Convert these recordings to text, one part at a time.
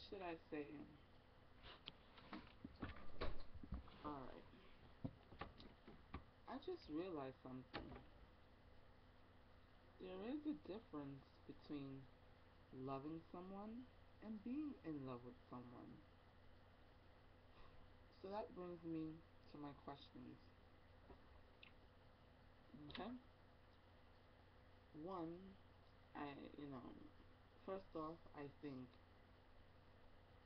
should I say? Alright. I just realized something. There is a difference between loving someone and being in love with someone. So that brings me to my questions. Okay? One, first off, I think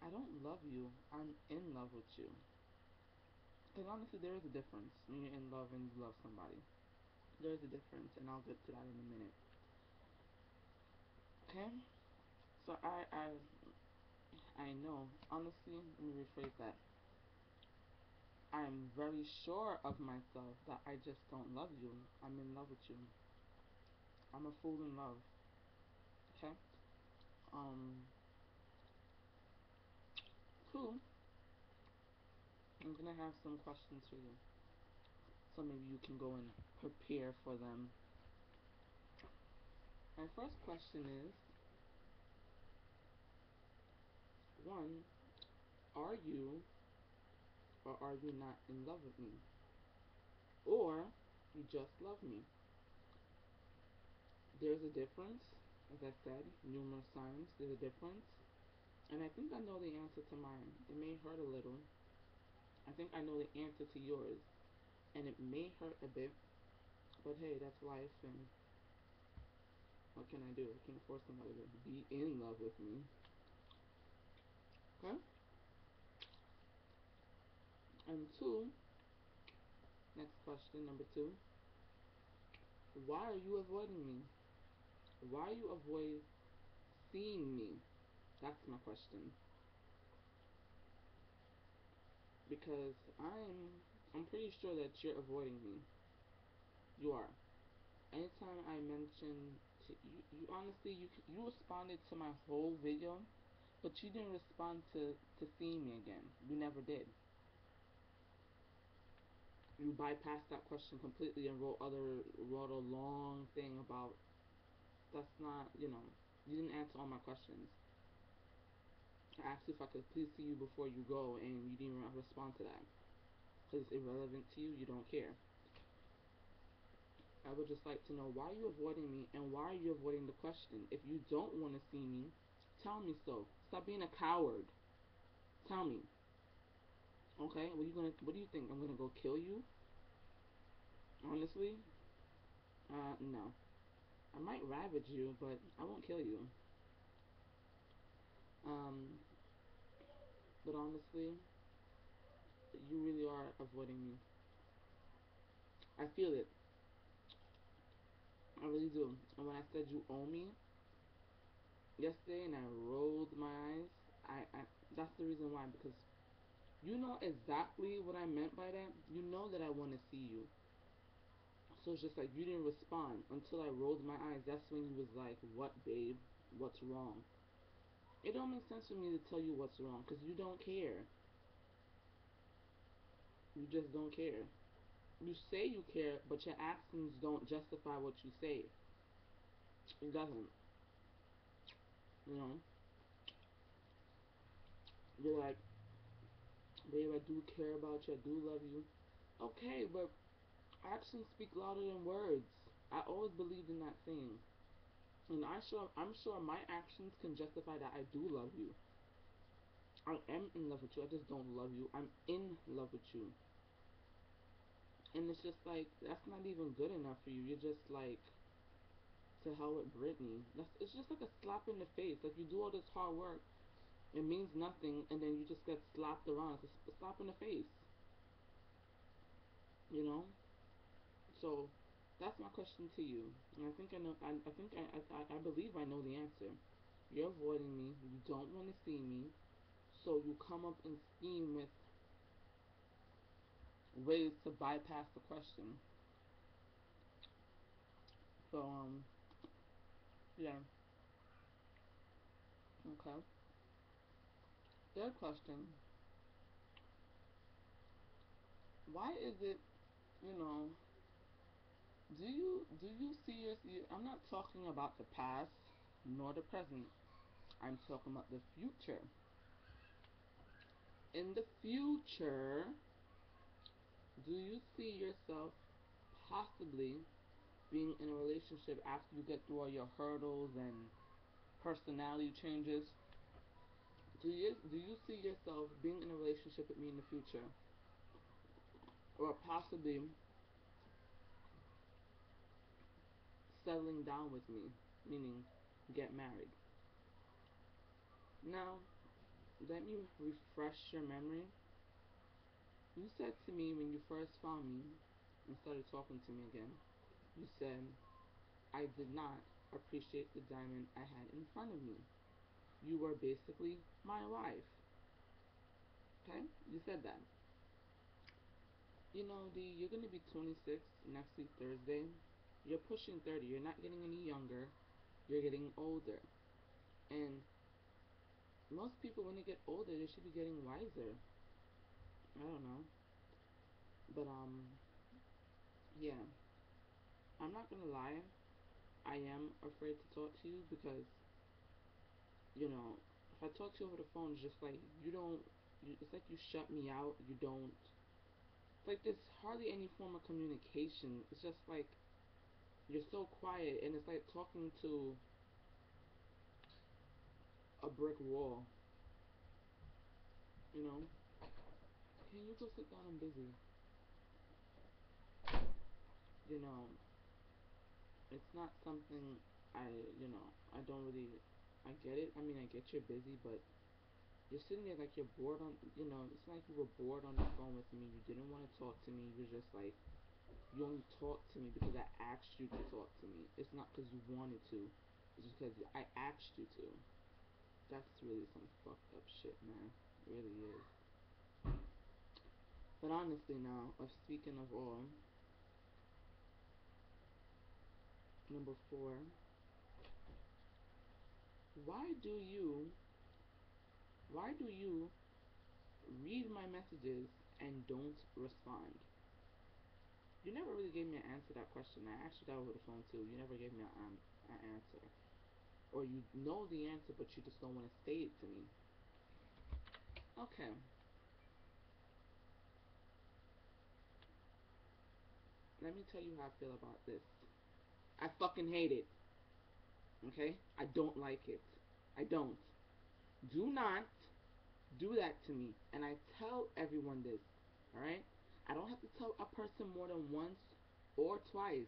I don't love you. I'm in love with you. Because honestly, there is a difference when you're in love and you love somebody. There is a difference, and I'll get to that in a minute. Okay? So I know. Honestly, let me rephrase that. I'm very sure of myself that I just don't love you. I'm in love with you. I'm a fool in love. Okay? Um, Two, I'm gonna have some questions for you. So maybe you can go and prepare for them. My first question is, one, are you or are you not in love with me? Or you just love me? There's a difference. As I said numerous times, there's a difference. And I think I know the answer to mine. It may hurt a little. I think I know the answer to yours. And it may hurt a bit. But hey, that's life, and what can I do? I can't force somebody to be in love with me. Okay? And two, next question, number two. Why are you avoiding me? Why you avoid seeing me? That's my question. Because I'm pretty sure that you're avoiding me. You are. Anytime I mention to you honestly, you responded to my whole video, but you didn't respond to seeing me again. You never did. You bypassed that question completely and wrote a long thing about that's not, you didn't answer all my questions. I asked you if I could please see you before you go, and you didn't even respond to that. Because it's irrelevant to you, you don't care. I would just like to know, why are you avoiding me, and why are you avoiding the question? If you don't want to see me, tell me so. Stop being a coward. Tell me. Okay? What do you think? I'm gonna go kill you? Honestly? No. I might ravage you, but I won't kill you. Um, but honestly, you really are avoiding me. I feel it. I really do. And when I said you owe me yesterday and I rolled my eyes, I that's the reason why, because you know exactly what I meant by that. You know that I want to see you. So it's just like you didn't respond until I rolled my eyes. That's when you was like, "What, babe? What's wrong?" It don't make sense for me to tell you what's wrong because you don't care. You just don't care. You say you care, but your actions don't justify what you say. It doesn't. You know? You're like, babe, I do care about you. I do love you. Okay, but actions speak louder than words. I always believed in that saying. And I'm sure my actions can justify that I do love you. I am in love with you. I just don't love you. I'm in love with you. And it's just like, that's not even good enough for you. You're just like, to hell with Britney. It's just like a slap in the face. Like, you do all this hard work, it means nothing, and then you just get slapped around. It's a slap in the face. You know? So, that's my question to you. And I think I know, I think I believe I know the answer. You're avoiding me. You don't want to see me. So you come up and scheme with ways to bypass the question. So, yeah. Okay. Third question. Why is it, you know, do you see I'm not talking about the past nor the present. I'm talking about the future. In the future, do you see yourself possibly being in a relationship after you get through all your hurdles and personality changes? Do you see yourself being in a relationship with me in the future, or possibly settling down with me, meaning get married? Now, let me refresh your memory. You said to me when you first found me and started talking to me again, you said, I did not appreciate the diamond I had in front of me. You were basically my wife. Okay? You said that. You know, D, you're going to be 26 next week, Thursday. You're pushing 30. You're not getting any younger. You're getting older. And most people, when they get older, they should be getting wiser. I don't know. But, yeah. I'm not going to lie. I am afraid to talk to you because, if I talk to you over the phone, it's just like it's like you shut me out. You don't. It's like there's hardly any form of communication. It's just like you're so quiet, and it's like talking to a brick wall. You know? Can you go sit down? I'm busy. You know, it's not something I, I don't really. I get it. I mean, I get you're busy, but you're sitting there like you're bored on. It's like you were bored on the phone with me. You didn't want to talk to me. You were just like, you only talk to me because I asked you to talk to me. It's not because you wanted to. It's just because I asked you to. That's really some fucked up shit, man. It really is. But honestly, now, of speaking of all, number 4, why do you, why do you read my messages and don't respond? You never really gave me an answer to that question. I asked you that over the phone too. You never gave me an answer. Or you know the answer, but you just don't want to say it to me. Okay, let me tell you how I feel about this. I fucking hate it. Okay? I don't like it. I don't. Do not do that to me. And I tell everyone this. Alright? I don't have to tell a person more than once or twice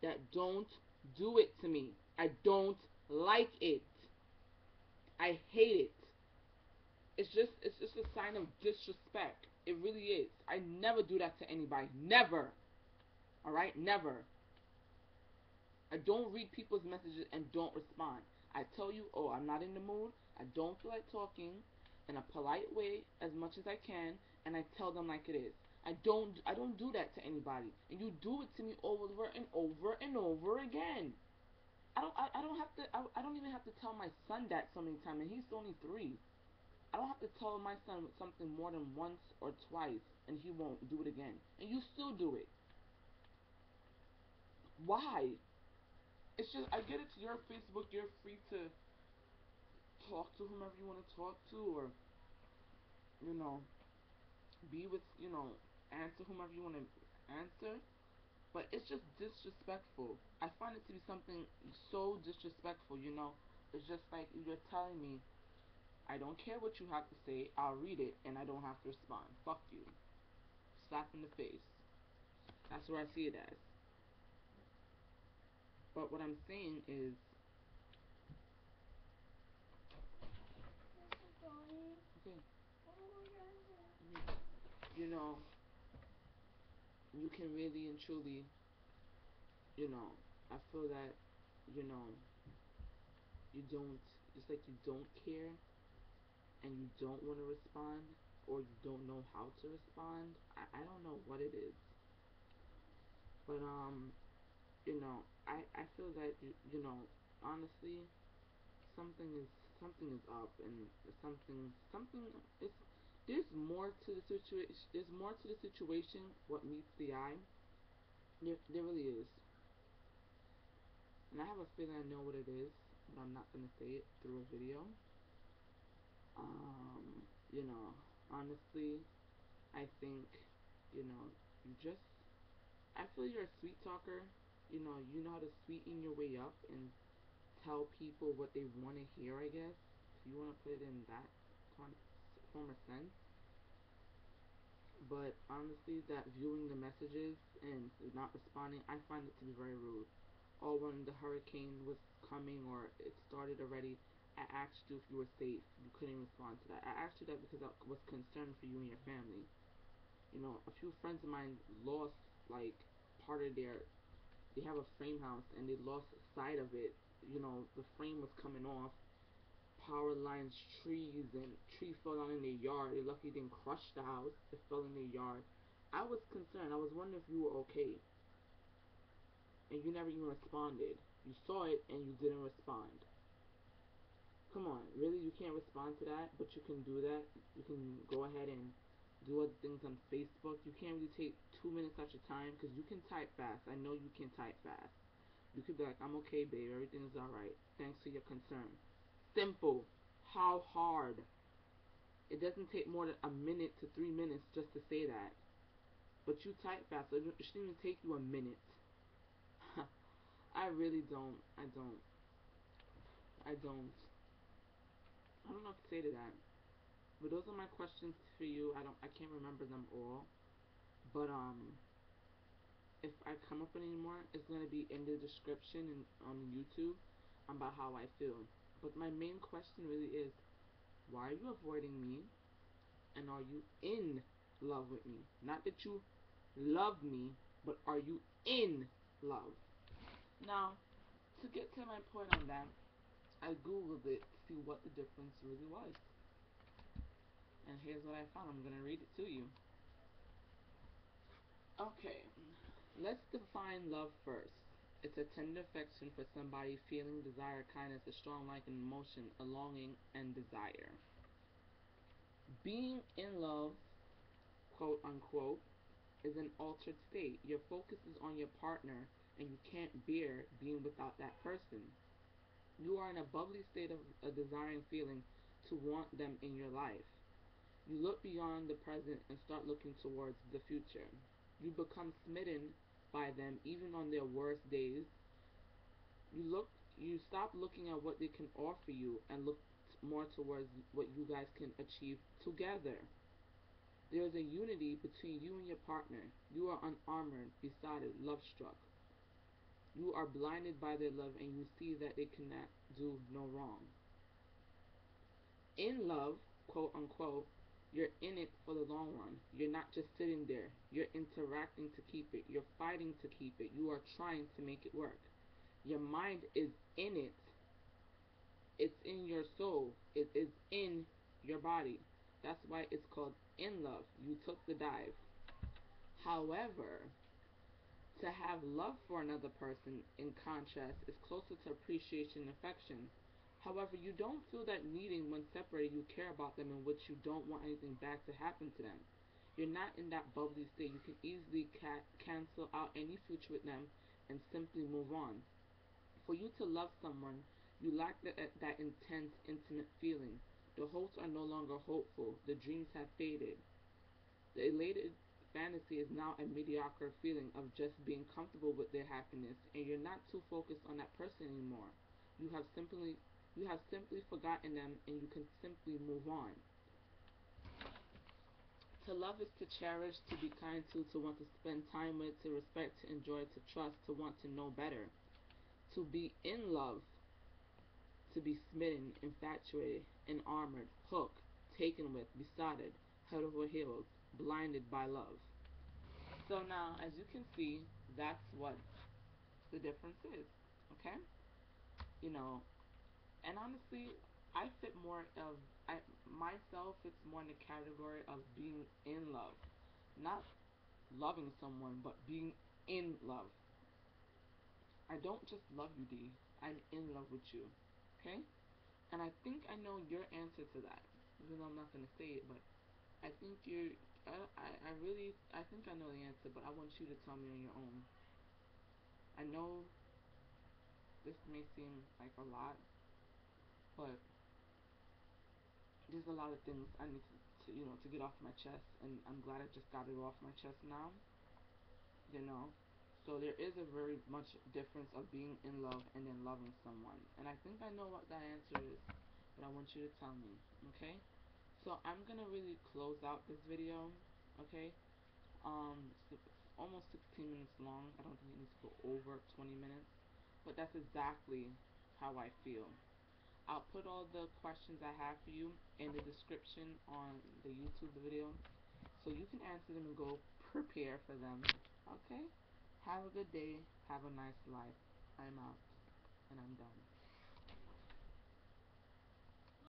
that don't do it to me. I don't like it. I hate it. It's just a sign of disrespect. It really is. I never do that to anybody. Never. Alright? Never. I don't read people's messages and don't respond. I tell you, oh, I'm not in the mood. I don't feel like talking in a polite way as much as I can, and I tell them like it is. I don't do that to anybody. And you do it to me over and over and over again. I don't even have to tell my son that so many times, and he's only 3. I don't have to tell my son something more than once or twice, and he won't do it again. And you still do it. Why? It's just, I get it's your Facebook. You're free to talk to whomever you want to talk to, or, you know, be with, answer whomever you want to answer. But it's just disrespectful. I find it to be something so disrespectful. It's just like you're telling me, I don't care what you have to say, I'll read it, and I don't have to respond. Fuck you. Slap in the face. That's what I see it as. But what I'm saying is, okay, you know, you can really and truly, you know, I feel that, you know, you don't, it's like you don't care and you don't want to respond, or you don't know how to respond. I don't know what it is. But, I feel that, honestly, something is, something is up, and something is, there's more to the situation, what meets the eye. There really is. And I have a feeling I know what it is, but I'm not going to say it through a video. You know, Honestly, I think, you know, you just, I feel you're a sweet talker. You know how to sweeten your way up and tell people what they want to hear, I guess. If you want to put it in that form of sense. But honestly, that viewing the messages and not responding, I find it to be very rude. Or when the hurricane was coming or it started already, I asked you if you were safe. You couldn't respond to that. I asked you that because I was concerned for you and your family. A few friends of mine lost like part of their. They have a frame house and they lost sight of it. The frame was coming off. Power lines, trees, and tree fell down in their yard. They lucky didn't crush the house. It fell in their yard. I was concerned. I was wondering if you were okay, and you never even responded. You saw it and you didn't respond. Come on, really? You can't respond to that, but you can do that. You can go ahead and do other things on Facebook. You can't really take 2 minutes at your time because you can type fast. I know you can type fast. You could be like, I'm okay, babe. Everything is alright. Thanks for your concern. Simple. How hard? It doesn't take more than a minute to 3 minutes just to say that. But you type fast, so it shouldn't even take you a minute. I really don't. I don't. I don't. I don't know what to say to that. But those are my questions for you. I can't remember them all. But if I come up with any more, it's gonna be in the description and on YouTube about how I feel. But my main question really is, why are you avoiding me? And are you in love with me? Not that you love me, but are you in love? Now, to get to my point on that, I googled it to see what the difference really was. And here's what I found. I'm going to read it to you. Okay, let's define love first. It's a tender affection for somebody, feeling, desire, kindness, a strong like and emotion, a longing, and desire. Being in love, quote unquote, is an altered state. Your focus is on your partner and you can't bear being without that person. You are in a bubbly state of a desiring feeling to want them in your life. You look beyond the present and start looking towards the future. You become smitten by them even on their worst days. You stop looking at what they can offer you and look more towards what you guys can achieve together. There is a unity between you and your partner. You are unarmored, besotted, love struck. You are blinded by their love and you see that they cannot do no wrong. In love, quote unquote, you're in it for the long run. You're not just sitting there. You're interacting to keep it. You're fighting to keep it. You are trying to make it work. Your mind is in it. It's in your soul. It is in your body. That's why it's called in love. You took the dive. However, to have love for another person, in contrast, is closer to appreciation and affection. However, you don't feel that needing when separated. You care about them in which you don't want anything bad to happen to them. You're not in that bubbly state. You can easily cancel out any future with them and simply move on. For you to love someone, you lack that intense, intimate feeling. The hopes are no longer hopeful. The dreams have faded. The elated fantasy is now a mediocre feeling of just being comfortable with their happiness, and you're not too focused on that person anymore. You have simply you have simply forgotten them and you can simply move on. To love is to cherish, to be kind to want to spend time with, to respect, to enjoy, to trust, to want to know better. To be in love, to be smitten, infatuated, enamored, hooked, taken with, besotted, head over heels, blinded by love. So now, as you can see, that's what the difference is. Okay? You know, and honestly, I fit more of I myself. It's more in the category of being in love, not loving someone, but being in love. I don't just love you, D. I'm in love with you. Okay? And I think I know your answer to that, even though I'm not gonna say it, but I think you're. I really I think I know the answer, but I want you to tell me on your own. I know this may seem like a lot, but there's a lot of things I need to get off my chest, and I'm glad I just got it off my chest now. You know, so there is a very much difference of being in love and then loving someone, and I think I know what that answer is, but I want you to tell me, okay? So I'm gonna really close out this video, okay? It's almost 16 minutes long. I don't think it needs to go over 20 minutes, but that's exactly how I feel. I'll put all the questions I have for you in the description on the YouTube video, so you can answer them and go prepare for them. Okay? Have a good day. Have a nice life. I'm out and I'm done.